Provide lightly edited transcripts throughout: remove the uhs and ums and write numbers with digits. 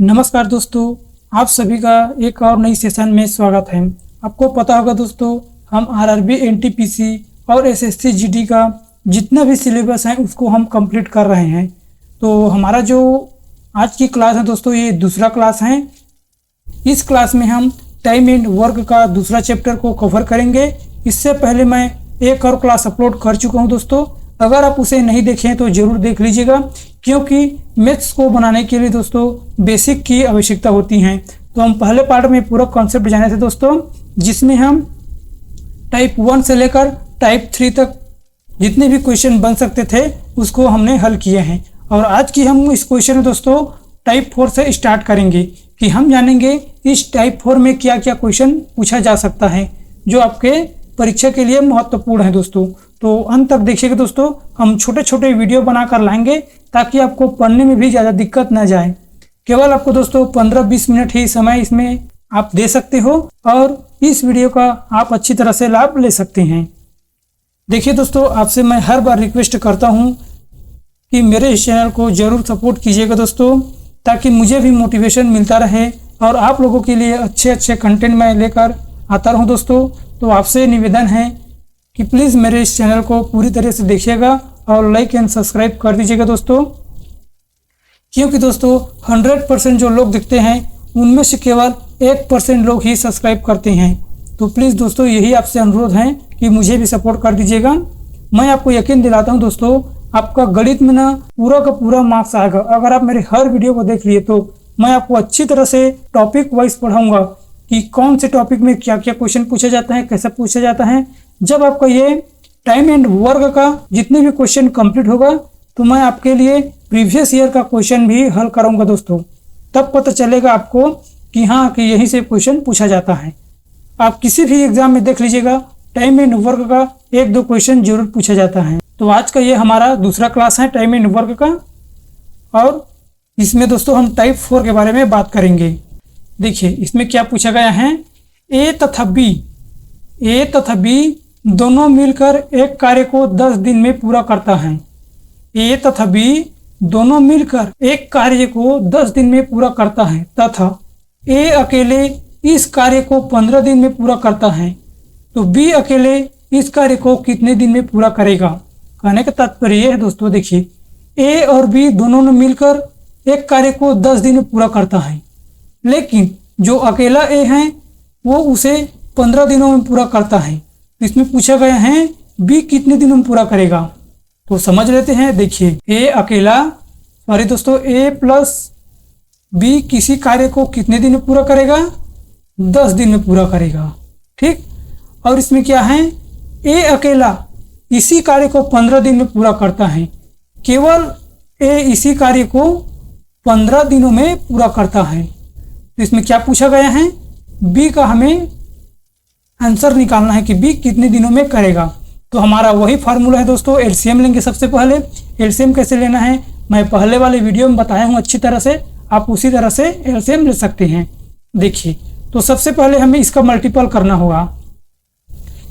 नमस्कार दोस्तों, आप सभी का एक और नई सेशन में स्वागत है। आपको पता होगा दोस्तों, हम आरआरबी, एनटीपीसी और एसएससी जीडी का जितना भी सिलेबस है उसको हम कंप्लीट कर रहे हैं। तो हमारा जो आज की क्लास है दोस्तों, ये दूसरा क्लास है। इस क्लास में हम टाइम एंड वर्क का दूसरा चैप्टर को कवर करेंगे। इससे पहले मैं एक और क्लास अपलोड कर चुका हूँ दोस्तों, अगर आप उसे नहीं देखें तो ज़रूर देख लीजिएगा, क्योंकि मैथ्स को बनाने के लिए दोस्तों बेसिक की आवश्यकता होती है। तो हम पहले पार्ट में पूरा कॉन्सेप्ट जाने थे दोस्तों, जिसमें हम टाइप 1 से लेकर टाइप 3 तक जितने भी क्वेश्चन बन सकते थे उसको हमने हल किए हैं। और आज की हम इस क्वेश्चन में दोस्तों टाइप 4 से स्टार्ट करेंगे कि हम जानेंगे इस टाइप 4 में क्या क्या क्वेश्चन पूछा जा सकता है जो आपके परीक्षा के लिए महत्वपूर्ण है दोस्तों। तो अंत तक देखिएगा दोस्तों, हम छोटे छोटे वीडियो बनाकर लाएंगे ताकि आपको पढ़ने में भी ज़्यादा दिक्कत न जाए। केवल आपको दोस्तों 15-20 मिनट ही समय इसमें आप दे सकते हो और इस वीडियो का आप अच्छी तरह से लाभ ले सकते हैं। देखिए दोस्तों, आपसे मैं हर बार रिक्वेस्ट करता हूँ कि मेरे इस चैनल को ज़रूर सपोर्ट कीजिएगा दोस्तों, ताकि मुझे भी मोटिवेशन मिलता रहे और आप लोगों के लिए अच्छे अच्छे कंटेंट मैं लेकर आता रहूँ दोस्तों। तो आपसे निवेदन है कि प्लीज़ मेरे इस चैनल को पूरी तरह से देखिएगा और लाइक एंड सब्सक्राइब कर दीजिएगा दोस्तों, क्योंकि दोस्तों 100% जो लोग दिखते हैं उनमें से केवल 1% लोग ही सब्सक्राइब करते हैं। तो प्लीज़ दोस्तों यही आपसे अनुरोध है कि मुझे भी सपोर्ट कर दीजिएगा। मैं आपको यकीन दिलाता हूं दोस्तों, आपका गणित में ना पूरा का पूरा मार्क्स आएगा। अगर आप मेरे हर वीडियो को देख लिए तो मैं आपको अच्छी तरह से टॉपिक वाइज पढ़ाऊँगा कि कौन से टॉपिक में क्या क्या क्वेश्चन पूछा जाता है, कैसे पूछा जाता है। जब आपका ये टाइम एंड वर्क का जितने भी क्वेश्चन कंप्लीट होगा तो मैं आपके लिए प्रीवियस ईयर का क्वेश्चन भी हल कराऊंगा दोस्तों, तब पता चलेगा आपको कि हाँ कि यहीं से क्वेश्चन पूछा जाता है। आप किसी भी एग्जाम में देख लीजिएगा, टाइम एंड वर्क का 1-2 क्वेश्चन जरूर पूछा जाता है। तो आज का ये हमारा दूसरा क्लास है टाइम एंड वर्क का, और इसमें दोस्तों हम टाइप 4 के बारे में बात करेंगे। देखिए इसमें क्या पूछा गया है, ए तथा बी दोनों मिलकर एक कार्य को 10 दिन में पूरा करता है। ए तथा बी दोनों मिलकर एक कार्य को 10 दिन में पूरा करता है तथा ए अकेले इस कार्य को 15 दिन में पूरा करता है, तो बी अकेले इस कार्य को कितने दिन में पूरा करेगा। कहने का तात्पर्य यह है दोस्तों, देखिए ए और बी दोनों ने मिलकर एक कार्य को 10 दिन में पूरा करता है, लेकिन जो अकेला ए है वो उसे 15 दिनों में पूरा करता है। इसमें पूछा गया है बी कितने दिनों में पूरा करेगा, तो समझ लेते हैं। देखिए ए प्लस बी किसी कार्य को कितने दिन में पूरा करेगा, 10 दिन में पूरा करेगा, ठीक। और इसमें क्या है, ए अकेला इसी कार्य को 15 दिन में पूरा करता है। केवल ए इसी कार्य को 15 दिनों में पूरा करता है। तो इसमें क्या पूछा गया है, बी का हमें आंसर निकालना है कि बी कितने दिनों में करेगा। तो हमारा वही फार्मूला है दोस्तों, एलसीएम लेंगे। सबसे पहले एलसीएम कैसे लेना है मैं पहले वाले वीडियो में बताया हूँ अच्छी तरह से, आप उसी तरह से एलसीएम ले सकते हैं। देखिए तो सबसे पहले हमें इसका मल्टीपल करना होगा,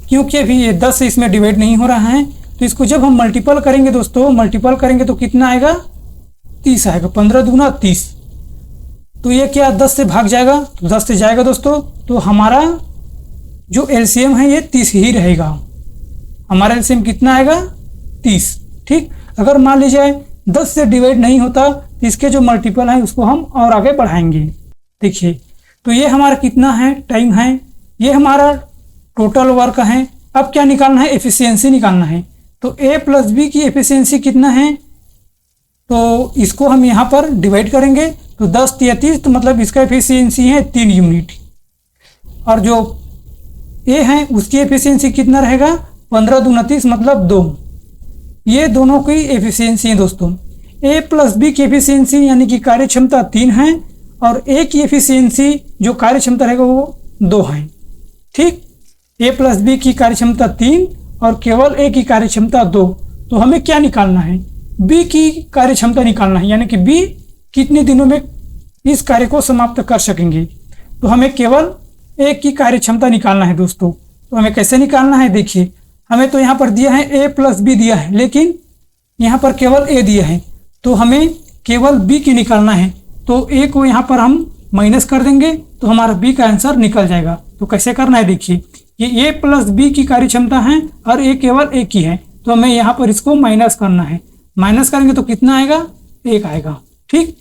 क्योंकि अभी ये 10 से इसमें डिवाइड नहीं हो रहा है। तो इसको जब हम मल्टीपल करेंगे दोस्तों, मल्टीपल करेंगे तो कितना आएगा, 30 आएगा। 15 दूना 30, तो ये क्या 10 से भाग जाएगा, तो 10 से जाएगा दोस्तों। तो हमारा जो एलसीएम है ये 30 ही रहेगा। हमारा एलसीएम कितना आएगा, 30, ठीक। अगर मान लीजिए 10 से डिवाइड नहीं होता तो इसके जो मल्टीपल है उसको हम और आगे बढ़ाएंगे। देखिए तो ये हमारा कितना है, टाइम है, ये हमारा टोटल वर्क है। अब क्या निकालना है, एफिशिएंसी निकालना है। तो ए प्लस बी की एफिशिएंसी कितना है, तो इसको हम यहाँ पर डिवाइड करेंगे तो 10 या 30, तो मतलब इसका एफिशिएंसी है 3 यूनिट। और जो ए है उसकी एफिशिएंसी कितना रहेगा, 15 दूना 30 मतलब 2। ये दोनों की एफिशिएंसी है दोस्तों। ए प्लस बी की एफिशिएंसी यानी कि कार्य क्षमता 3 है, और ए की एफिशिएंसी जो कार्य क्षमता रहेगा वो 2 है, ठीक। ए प्लस बी की कार्य क्षमता 3 और केवल ए की कार्य क्षमता 2। तो हमें क्या निकालना है, बी की कार्य क्षमता निकालना है, यानी कि बी कितने दिनों में इस कार्य को समाप्त कर सकेंगे। तो हमें केवल ए की कार्य क्षमता निकालना है दोस्तों। तो हमें कैसे निकालना है, देखिए हमें तो यहाँ पर दिया है ए प्लस बी दिया है, लेकिन यहाँ पर केवल ए दिया है, तो हमें केवल बी की निकालना है। तो ए को यहाँ पर हम माइनस कर देंगे तो हमारा बी का आंसर निकल जाएगा। तो कैसे करना है देखिए, ये ए प्लस बी की कार्य क्षमता है और ए केवल ए की है, तो हमें यहाँ पर इसको माइनस करना है। माइनस करेंगे तो कितना आएगा, 1 आएगा। ठीक,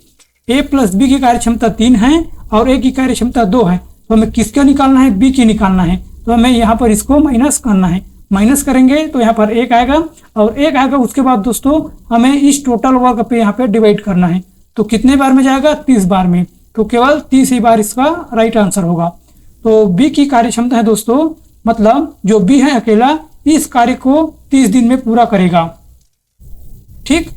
ए प्लस बी की कार्य क्षमता 3 है और ए की कार्य क्षमता 2 है, तो हमें किसका निकालना है, बी की निकालना है। तो हमें यहाँ पर इसको माइनस करना है। माइनस करेंगे तो यहाँ पर 1 आएगा और 1 आएगा। उसके बाद दोस्तों हमें इस टोटल वर्क पे यहाँ पे डिवाइड करना है। तो कितने बार में जाएगा, 30 बार में, तो केवल 30 ही बार इसका राइट आंसर होगा। तो बी की कार्य क्षमता है दोस्तों, मतलब जो बी है अकेला इस कार्य को 30 दिन में पूरा करेगा। ठीक,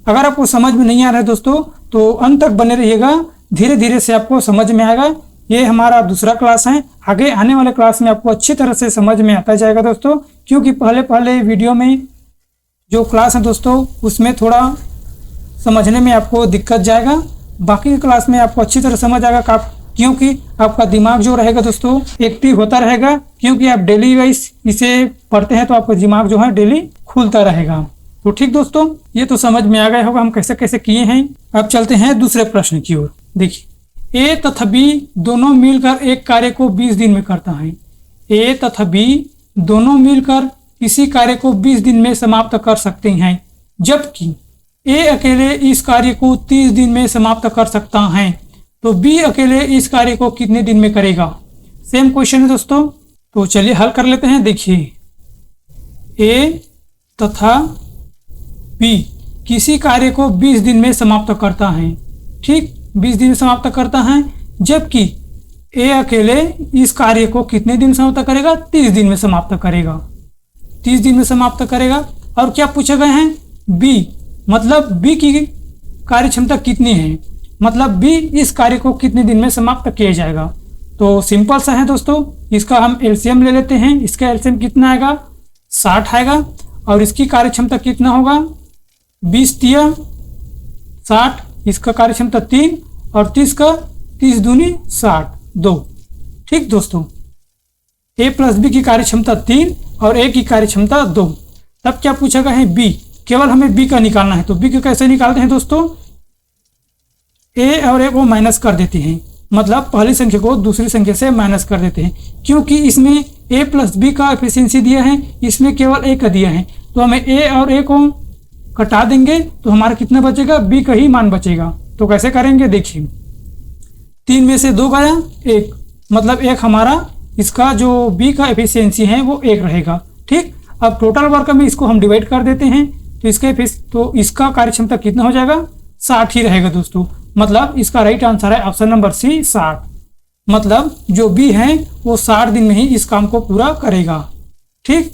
अगर आपको समझ में नहीं आ रहा है दोस्तों तो अंत तक बने रहिएगा, धीरे धीरे से आपको समझ में आएगा। ये हमारा दूसरा क्लास है, आगे आने वाले क्लास में आपको अच्छी तरह से समझ में आता जाएगा दोस्तों, क्योंकि पहले वीडियो में जो क्लास है दोस्तों उसमें थोड़ा समझने में आपको दिक्कत जाएगा। बाकी क्लास में आपको अच्छी तरह समझ आएगा, क्योंकि आपका दिमाग जो रहेगा दोस्तों एक्टिव होता रहेगा, क्योंकि आप डेली वाइज इसे पढ़ते हैं तो आपका दिमाग जो है डेली खुलता रहेगा। तो ठीक दोस्तों, ये तो समझ में आ गया होगा हम कैसे कैसे किए हैं। अब चलते हैं दूसरे प्रश्न की ओर। देखिए, ए तथा बी दोनों मिलकर एक कार्य को 20 दिन में करता है। ए तथा बी दोनों मिलकर किसी कार्य को 20 दिन में समाप्त कर सकते हैं, जबकि ए अकेले इस कार्य को 30 दिन में समाप्त कर सकता है। तो बी अकेले इस कार्य को कितने दिन में करेगा। सेम क्वेश्चन है दोस्तों, तो चलिए हल कर लेते हैं। देखिए, ए तथा बी किसी कार्य को 20 दिन में समाप्त करता है। ठीक, 20 दिन में समाप्त करता है, जबकि ए अकेले इस कार्य को कितने दिन समाप्त करेगा, 30 दिन में समाप्त करेगा। 30 दिन में समाप्त करेगा। और क्या पूछे गए हैं, बी, मतलब बी की कार्य क्षमता कितनी है, मतलब बी इस कार्य को कितने दिन में समाप्त किया जाएगा। तो सिंपल सा है दोस्तों, इसका हम एलसीएम ले लेते हैं। इसका एलसीएम कितना आएगा, 60 आएगा। और इसकी कार्य क्षमता कितना होगा, 20 तिया 60, इसका कार्य क्षमता 3 और 30 का 30 दूनी 60, 2। ठीक दोस्तों, ए प्लस बी की कार्य क्षमता 3 और ए की कार्य क्षमता 2। तब क्या पूछा गया है, बी, केवल हमें बी का निकालना है। तो बी को कैसे निकालते हैं दोस्तों, ए और ए को माइनस कर देते हैं, मतलब पहली संख्या को दूसरी संख्या से माइनस कर देते हैं, क्योंकि इसमें ए प्लस बी का एफिशिएंसी दिया है, इसमें केवल ए का दिया है। तो हमें ए और ए को कटा देंगे तो हमारा कितना बचेगा, बी का ही मान बचेगा। तो कैसे करेंगे, देखिए, 3 में से 2 गया 1, मतलब 1 हमारा इसका जो बी का एफिशिएंसी है वो 1 रहेगा। ठीक, अब टोटल वर्क में इसको हम डिवाइड कर देते हैं तो इसका कार्य क्षमता कितना हो जाएगा, 60 ही रहेगा दोस्तों। मतलब इसका राइट आंसर है ऑप्शन नंबर सी, 60। मतलब जो बी है वो 60 दिन में ही इस काम को पूरा करेगा। ठीक,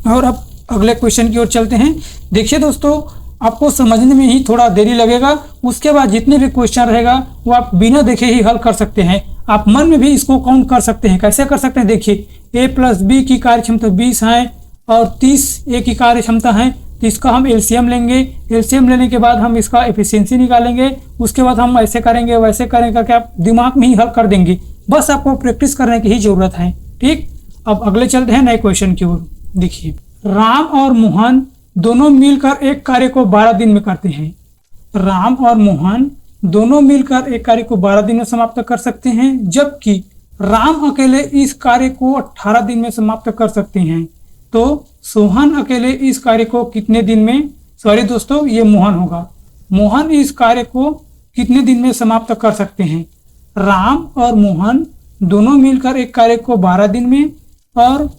और अब अगले क्वेश्चन की ओर चलते हैं। देखिए दोस्तों, आपको समझने में ही थोड़ा देरी लगेगा, उसके बाद जितने भी क्वेश्चन रहेगा वो आप बिना देखे ही हल कर सकते हैं। आप मन में भी इसको काउंट कर सकते हैं। कैसे कर सकते हैं, देखिए, ए प्लस बी की कार्य क्षमता 20 है और 30 ए की कार्य क्षमता है, तो इसका हम एलसीएम लेंगे। एलसीएम लेने के बाद हम इसका एफिशिएंसी निकालेंगे। उसके बाद हम ऐसे करेंगे वैसे करेंगे करके आप दिमाग में ही हल कर देंगे। बस आपको प्रैक्टिस करने की ही जरूरत है। ठीक, अब अगले चलते हैं नए क्वेश्चन की ओर। देखिए, राम और मोहन दोनों मिलकर एक कार्य को 12 दिन में करते हैं। राम और मोहन दोनों मिलकर एक कार्य को 12 दिन में समाप्त कर सकते हैं, जबकि राम अकेले इस कार्य को 18 दिन में समाप्त कर सकते हैं। तो सोहन अकेले इस कार्य को कितने दिन में, सॉरी दोस्तों ये मोहन होगा, मोहन इस कार्य को कितने दिन में समाप्त कर सकते हैं। राम और मोहन दोनों मिलकर एक कार्य को 12 दिन में, और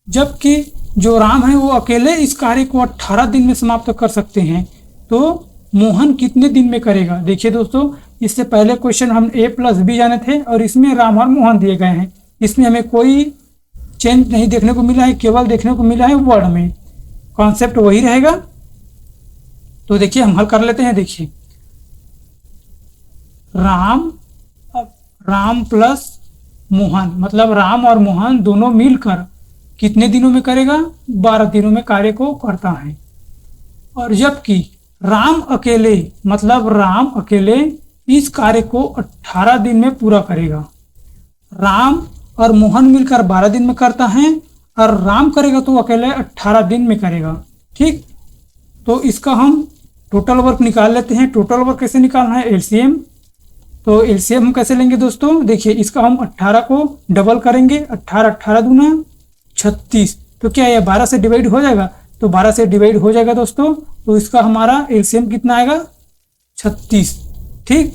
जबकि जो राम है वो अकेले इस कार्य को 18 दिन में समाप्त कर सकते हैं। तो मोहन कितने दिन में करेगा। देखिए दोस्तों, इससे पहले क्वेश्चन हम ए प्लस बी जाने थे और इसमें राम और मोहन दिए गए हैं। इसमें हमें कोई चेंज नहीं देखने को मिला है, केवल देखने को मिला है वर्ड में, कॉन्सेप्ट वही रहेगा। तो देखिए हम हल कर लेते हैं। देखिए, राम प्लस मोहन, मतलब राम और मोहन दोनों मिलकर कितने दिनों में करेगा, 12 दिनों में कार्य को करता है। और जबकि राम अकेले, मतलब राम अकेले इस कार्य को 18 दिन में पूरा करेगा। राम और मोहन मिलकर 12 दिन में करता है और राम करेगा तो अकेले 18 दिन में करेगा। ठीक, तो इसका हम टोटल वर्क निकाल लेते हैं। टोटल वर्क कैसे निकालना है, एलसीएम। तो एलसीएम हम कैसे लेंगे दोस्तों, देखिए इसका हम 18 को डबल करेंगे, 18 18 दूना 36, तो क्या ये 12 से डिवाइड हो जाएगा, तो 12 से डिवाइड हो जाएगा दोस्तों। तो इसका हमारा एलसीएम कितना आएगा, 36। ठीक,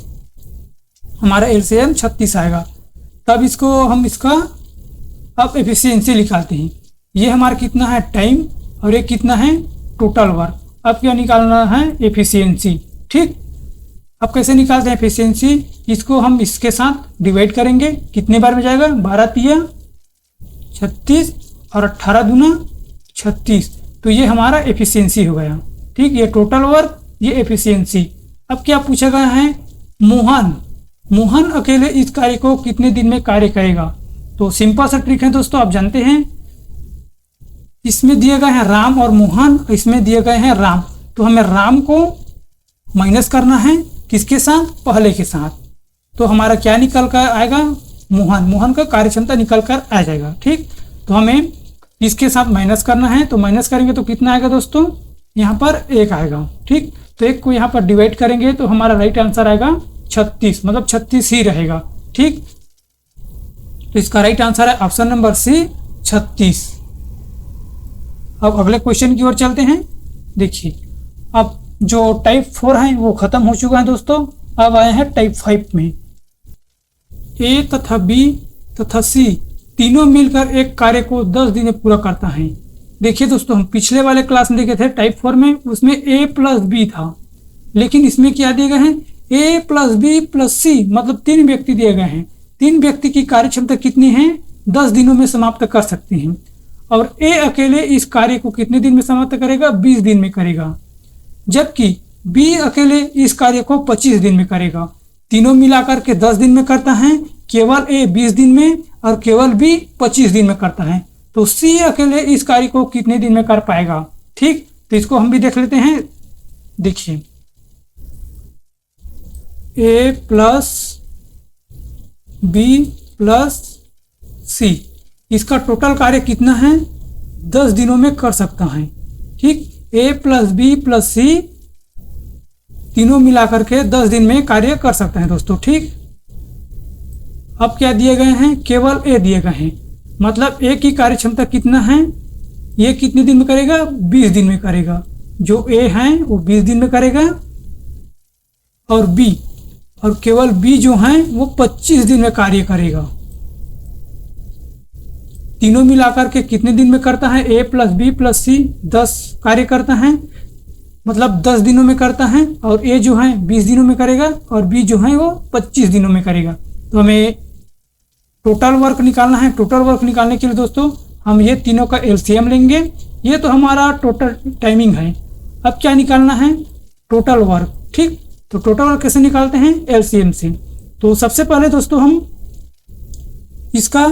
हमारा एलसीएम 36 आएगा। तब इसको हम इसका अब एफिशिएंसी निकालते हैं। ये हमारा कितना है, टाइम, और ये कितना है, टोटल वर्क। अब क्या निकालना है, एफिशिएंसी। ठीक, अब कैसे निकालते हैं एफिशिएंसी, इसको हम इसके साथ डिवाइड करेंगे, कितने बार में जाएगा, 12 तिया 36 और 18 दूना 36, तो ये हमारा एफिशिएंसी हो गया। ठीक, ये टोटल वर्क, ये एफिशिएंसी। अब क्या पूछा गया है, मोहन अकेले इस कार्य को कितने दिन में कार्य करेगा। तो सिंपल सा ट्रिक है दोस्तों, आप जानते हैं, इसमें दिए गए हैं राम और मोहन, इसमें दिए गए हैं राम, तो हमें राम को माइनस करना है, किसके साथ, पहले के साथ। तो हमारा क्या निकल कर आएगा, मोहन का कार्य क्षमता निकल कर आ जाएगा। ठीक, तो हमें इसके साथ माइनस करना है, तो माइनस करेंगे तो कितना आएगा दोस्तों, यहाँ पर 1 आएगा। ठीक, तो 1 को यहाँ पर डिवाइड करेंगे तो हमारा राइट आंसर आएगा 36, मतलब 36 ही रहेगा। ठीक, तो इसका राइट आंसर है ऑप्शन नंबर सी, 36। अब अगले क्वेश्चन की ओर चलते हैं। देखिए, अब जो टाइप 4 है वो खत्म हो चुका है दोस्तों, अब आए हैं टाइप 5 में। ए तथा बी तथा सी तीनों मिलकर एक कार्य को 10 दिन में पूरा करता है। देखिए दोस्तों, हम पिछले वाले क्लास में देखे थे टाइप 4 में, उसमें ए प्लस बी था, लेकिन इसमें क्या दिए गए हैं, ए प्लस बी प्लस सी, मतलब 3 व्यक्ति दिए गए हैं। 3 व्यक्ति की कार्य क्षमता कितनी है, 10 दिनों में समाप्त कर सकते हैं। और ए अकेले इस कार्य को कितने दिन में समाप्त करेगा, 20 दिन में करेगा, जबकि बी अकेले इस कार्य को 25 दिन में करेगा। तीनों मिलाकर के 10 दिन में करता है, केवल ए 20 दिन में और केवल बी 25 दिन में करता है। तो सी अकेले इस कार्य को कितने दिन में कर पाएगा। ठीक, तो इसको हम भी देख लेते हैं। देखिए, ए प्लस बी प्लस सी, इसका टोटल कार्य कितना है, 10 दिनों में कर सकता है। ठीक, ए प्लस बी प्लस सी तीनों मिलाकर के 10 दिन में कार्य कर सकते हैं दोस्तों। ठीक, अब क्या दिए गए हैं, केवल ए दिए गए हैं, मतलब ए की कार्य क्षमता कितना है, ये कितने दिन में करेगा, 20 दिन में करेगा। जो ए है वो 20 दिन में करेगा, और बी, और केवल बी जो है वो 25 दिन में कार्य करेगा। तीनों मिलाकर के कितने दिन में करता है, ए प्लस बी प्लस सी 10 कार्य करता है, मतलब 10 दिनों में करता है, और ए जो है 20 दिनों में करेगा, और बी जो है वो 25 दिनों में करेगा। तो हमें टोटल वर्क निकालना है। टोटल वर्क निकालने के लिए दोस्तों हम ये तीनों का एलसीएम लेंगे। ये तो हमारा टोटल टाइमिंग है। अब क्या निकालना है, टोटल वर्क। ठीक, तो टोटल वर्क कैसे निकालते हैं, एलसीएम से। तो सबसे पहले दोस्तों हम इसका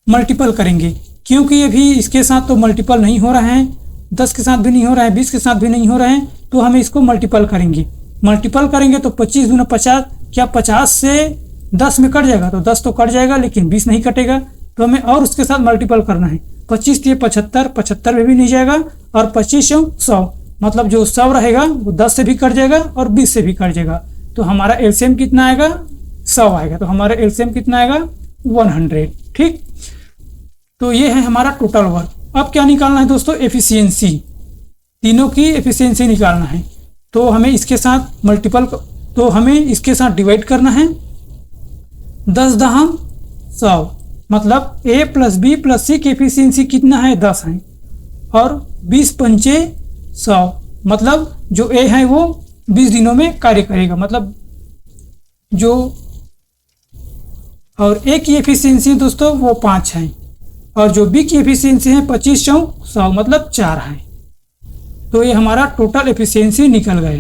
मल्टीपल करेंगे, क्योंकि ये भी इसके साथ तो मल्टीपल नहीं हो रहा है, 10 के साथ भी नहीं हो रहा है, 20 के साथ भी नहीं हो रहा है, तो हमें इसको मल्टीपल करेंगे। मल्टीपल करेंगे तो 25 दूना 50, क्या 50 से 10 में कट जाएगा, तो 10 तो कट जाएगा लेकिन 20 नहीं कटेगा, तो हमें और उसके साथ मल्टीपल करना है। 25 से 75, 75 में भी नहीं जाएगा, और 25 100, मतलब जो 100 रहेगा वो 10 से भी कट जाएगा और 20 से भी कट जाएगा। तो हमारा एलसीएम कितना आएगा, 100 आएगा। तो हमारा एलसीएम कितना आएगा, 100। ठीक, तो ये है हमारा टोटल वर्क। अब क्या निकालना है दोस्तों, एफिशिएंसी। तीनों की एफिशिएंसी निकालना है। तो हमें इसके साथ मल्टीपल, तो हमें इसके साथ डिवाइड करना है, 10 दहम 100, मतलब ए प्लस बी प्लस सी की एफिशिएंसी कितना है, 10 है, और 20 पंचे 100, मतलब जो ए है वो 20 दिनों में कार्य करेगा, मतलब जो, और ए की एफिशिएंसी दोस्तों वो 5 है, और जो बी की एफिशिएंसी है 25 × 100, मतलब 4 है। तो ये हमारा टोटल एफिशिएंसी निकल गए।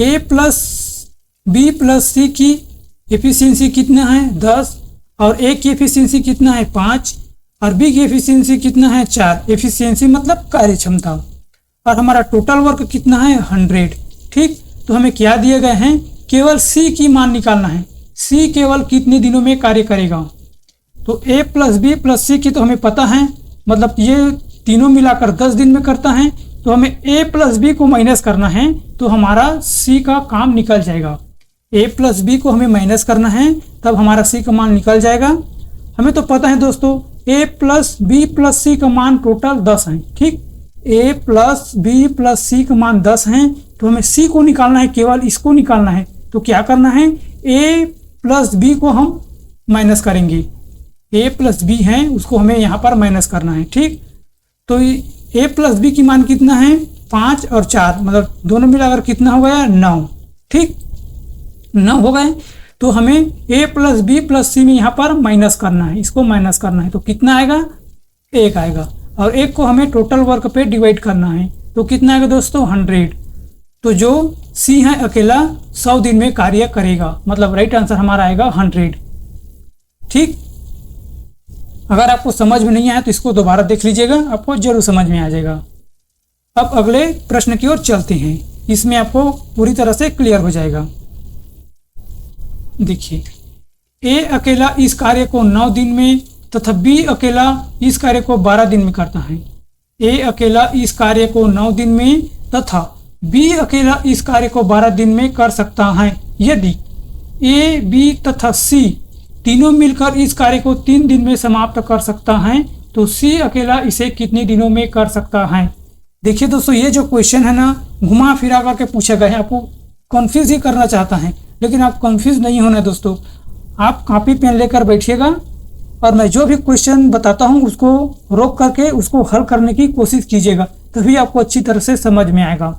ए प्लस बी प्लस सी की एफिशिएंसी कितना है, 10, और ए की एफिशिएंसी कितना है, 5, और बी की एफिशिएंसी कितना है, 4। एफिशिएंसी मतलब कार्य क्षमता। और हमारा टोटल वर्क कितना है, 100। ठीक, तो हमें क्या दिए गए हैं, केवल सी की मान निकालना है। सी केवल कितने दिनों में कार्य करेगा। तो ए प्लस बी प्लस सी की तो हमें पता है, मतलब ये तीनों मिलाकर 10 दिन में करता है, तो हमें a प्लस बी को माइनस करना है तो हमारा c का काम निकल जाएगा। a प्लस बी को हमें माइनस करना है तब हमारा c का मान निकल जाएगा। हमें तो पता है दोस्तों a plus B plus c का मान टोटल 10 है। ठीक, a plus B plus c का मान 10 है तो हमें c को निकालना है, केवल इसको निकालना है। तो क्या करना है, a प्लस बी को हम माइनस करेंगे। a प्लस बी है उसको हमें यहाँ पर माइनस करना है। ठीक, तो a प्लस बी की मान कितना है 5 और 4, मतलब दोनों मिलाकर कितना हो गया 9। ठीक, 9 हो गए तो हमें a प्लस बी प्लस सी में यहाँ पर माइनस करना है, इसको माइनस करना है। तो कितना आएगा 1 आएगा और 1 को हमें टोटल वर्क पे डिवाइड करना है तो कितना आएगा दोस्तों 100। तो जो सी है अकेला 100 दिन में कार्य करेगा, मतलब राइट आंसर हमारा आएगा 100। ठीक, अगर आपको समझ में नहीं आया तो इसको दोबारा देख लीजिएगा, आपको जरूर समझ में आ जाएगा। अब अगले प्रश्न की ओर चलते हैं, इसमें आपको पूरी तरह से क्लियर हो जाएगा। देखिए, ए अकेला इस कार्य को 9 दिन में तथा बी अकेला इस कार्य को 12 दिन में करता है। ए अकेला इस कार्य को 9 दिन में तथा बी अकेला इस कार्य को 12 दिन में कर सकता है। यदि ए, बी तथा सी तीनों मिलकर इस कार्य को 3 दिन में समाप्त कर सकता है तो सी अकेला इसे कितने दिनों में कर सकता है। देखिए दोस्तों, ये जो क्वेश्चन है ना घुमा फिरा करके पूछा गया है, आपको कंफ्यूज ही करना चाहता है, लेकिन आप कंफ्यूज नहीं होना दोस्तों। आप कॉपी पेन लेकर बैठिएगा और मैं जो भी क्वेश्चन बताता हूँ उसको रोक करके उसको हल करने की कोशिश कीजिएगा, तभी आपको अच्छी तरह से समझ में आएगा।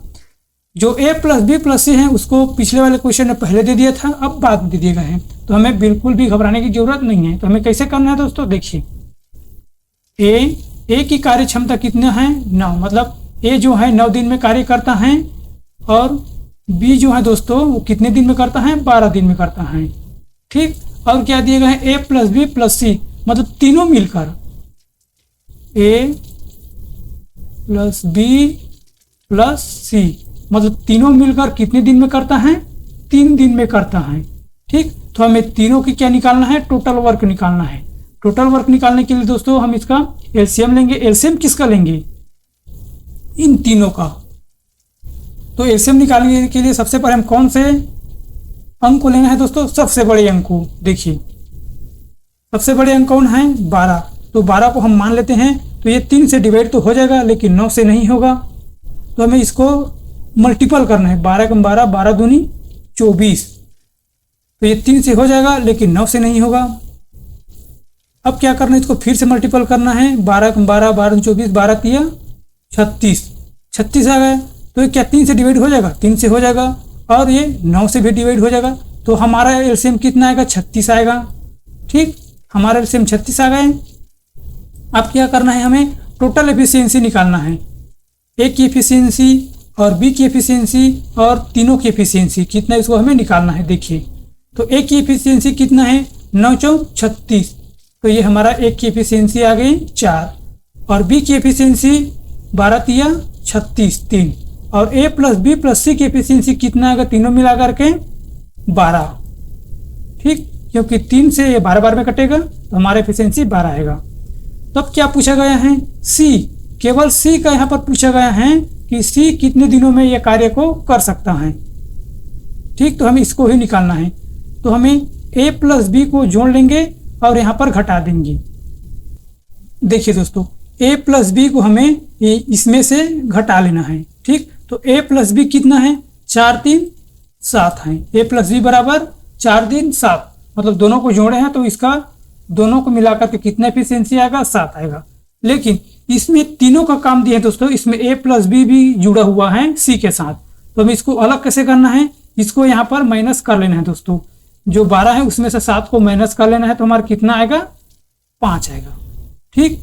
जो a प्लस बी प्लस सी है उसको पिछले वाले क्वेश्चन में पहले दे दिया था, अब बाद में दे दिया गया है, तो हमें बिल्कुल भी घबराने की जरूरत नहीं है। तो हमें कैसे करना है दोस्तों, देखिए a की कार्य क्षमता कितना है 9, मतलब a जो है 9 दिन में कार्य करता है और b जो है दोस्तों वो कितने दिन में करता है 12 दिन में करता है। ठीक, और क्या दिए गए हैं a प्लस बी प्लस सी, मतलब तीनों मिलकर a प्लस बी प्लस सी, मतलब तीनों मिलकर कितने दिन में करता है 3 दिन में करता है। ठीक, तो हमें तीनों की क्या निकालना है, टोटल वर्क निकालना है। टोटल वर्क निकालने के लिए दोस्तों हम इसका एलसीएम लेंगे। एलसीएम किसका लेंगे, इन तीनों का। तो एलसीएम निकालने के लिए सबसे पहले हम कौन से अंक को लेना है दोस्तों, सबसे बड़े अंक को। देखिए सबसे बड़े अंक कौन है 12, तो 12 को हम मान लेते हैं। तो ये 3 से डिवाइड तो हो जाएगा लेकिन 9 से नहीं होगा, तो हमें इसको मल्टीपल करना है। 12 कम 12, 12 दूनी 24, तो ये 3 से हो जाएगा लेकिन 9 से नहीं होगा। अब क्या करना है, इसको फिर से मल्टीपल करना है। 12 कम 12, 12 दूनी 24, 12 तिया 36, 36 आ गया। तो ये क्या 3 से डिवाइड हो जाएगा, 3 से हो जाएगा और ये 9 से भी डिवाइड हो जाएगा। तो हमारा एलसीएम कितना आएगा 36 आएगा। ठीक, हमारा एलसीएम 36 आ गए। अब क्या करना है, हमें टोटल एफिशिएंसी निकालना है। ए की एफिशिएंसी और बी की एफिशिएंसी और तीनों की एफिशिएंसी कितना, इसको हमें निकालना है। देखिए, तो ए की एफिशिएंसी कितना है 9 चौक 36, तो ये हमारा ए की एफिशिएंसी आ गई 4 और बी की एफिशिएंसी 12 तिया 36 3 और ए प्लस बी प्लस सी की एफिशिएंसी कितना आएगा, तीनों मिला करके 12। ठीक, क्योंकि 3 से ये 12 बार में कटेगा तो हमारा एफिशिएंसी 12 आएगा। तब क्या पूछा गया है, सी, केवल सी का यहाँ पर पूछा गया है कि सी कितने दिनों में यह कार्य को कर सकता है। ठीक, तो हमें इसको ही निकालना है। तो हमें a प्लस बी को जोड़ लेंगे और यहाँ पर घटा देंगे। देखिए दोस्तों, a प्लस बी को हमें इसमें से घटा लेना है। ठीक, तो a प्लस बी कितना है 4 3 7 है। a प्लस बी बराबर 4 3 7, मतलब दोनों को जोड़े हैं तो इसका दोनों को मिलाकर के कितना एफिशिएंसी आएगा 7 आएगा। लेकिन इसमें तीनों का काम दिया है दोस्तों, इसमें a प्लस बी भी जुड़ा हुआ है सी के साथ। तो हमें इसको अलग कैसे करना है, इसको यहाँ पर माइनस कर लेना है दोस्तों। जो 12 है उसमें से 7 को माइनस कर लेना है तो हमारा कितना आएगा 5 आएगा। ठीक,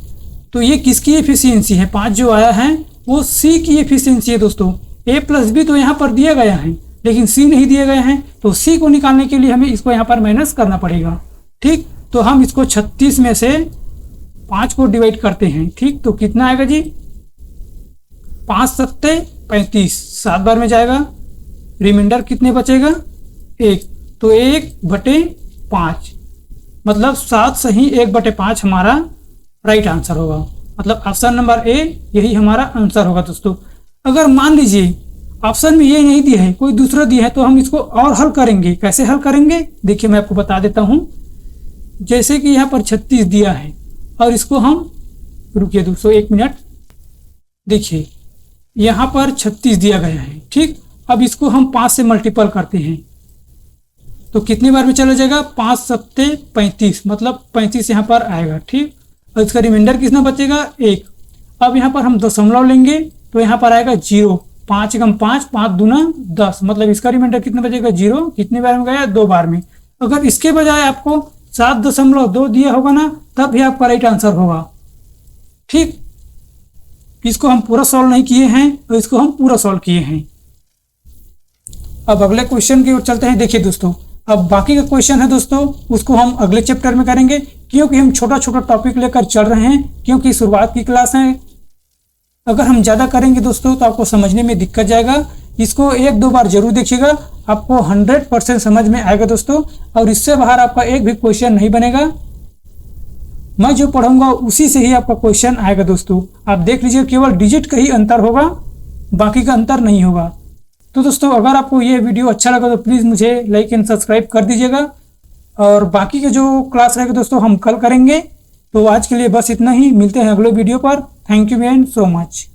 तो ये किसकी एफिशिएंसी है, 5 जो आया है वो सी की एफिशिएंसी है दोस्तों। a प्लस बी तो यहाँ पर दिया गया है लेकिन सी नहीं दिए गए हैं, तो सी को निकालने के लिए हमें इसको यहाँ पर माइनस करना पड़ेगा। ठीक, तो हम इसको 36 में से 5 को डिवाइड करते हैं। ठीक, तो कितना आएगा जी 5 7 35, 7 बार में जाएगा, रिमाइंडर कितने बचेगा 1, तो 1/5, मतलब 7 सही 1/5 हमारा राइट आंसर होगा। मतलब ऑप्शन नंबर ए यही हमारा आंसर होगा दोस्तों। अगर मान लीजिए ऑप्शन में ये नहीं दिया है, कोई दूसरा दिया है, तो हम इसको और हल करेंगे। कैसे हल करेंगे देखिए मैं आपको बता देता हूं। जैसे कि यहाँ पर 36 दिया है और इसको हम, रुकिए दोस्तों 1 मिनट, देखिए यहाँ पर 36 दिया गया है, ठीक। अब इसको हम 5 से मल्टीपल करते हैं तो कितनी बार में चला जाएगा, 5 सत्ते 35, मतलब 35 यहाँ पर आएगा, ठीक। और इसका रिमाइंडर कितना बचेगा, 1। अब यहाँ पर हम दशमलव लेंगे तो यहाँ पर आएगा 0, 5 एकम 5, 5 दूना 10, मतलब इसका रिमाइंडर कितना बचेगा, 0। कितनी बार में गया, 2 बार में। अगर इसके बजाय आपको 7.2 दिया होगा ना, तब भी आपका राइट आंसर होगा, ठीक। इसको हम पूरा सॉल्व नहीं किए हैं और इसको हम पूरा सॉल्व किए हैं। अब अगले क्वेश्चन की ओर चलते हैं। देखिए दोस्तों, अब बाकी का क्वेश्चन है दोस्तों, उसको हम अगले चैप्टर में करेंगे, क्योंकि हम छोटा छोटा टॉपिक लेकर चल रहे हैं, क्योंकि शुरुआत की क्लास है। अगर हम ज़्यादा करेंगे दोस्तों तो आपको समझने में दिक्कत जाएगा। इसको 1-2 बार जरूर देखिएगा, आपको 100% समझ में आएगा दोस्तों, और इससे बाहर आपका एक भी क्वेश्चन नहीं बनेगा। मैं जो पढ़ाऊंगा उसी से ही आपका क्वेश्चन आएगा दोस्तों। आप देख लीजिए, केवल डिजिट का ही अंतर होगा, बाकी का अंतर नहीं होगा। तो दोस्तों, अगर आपको ये वीडियो अच्छा लगा तो प्लीज़ मुझे लाइक एंड सब्सक्राइब कर दीजिएगा, और बाकी के जो क्लास रहेगा दोस्तों हम कल करेंगे। तो आज के लिए बस इतना ही, मिलते हैं अगले वीडियो पर। Thank you very so much.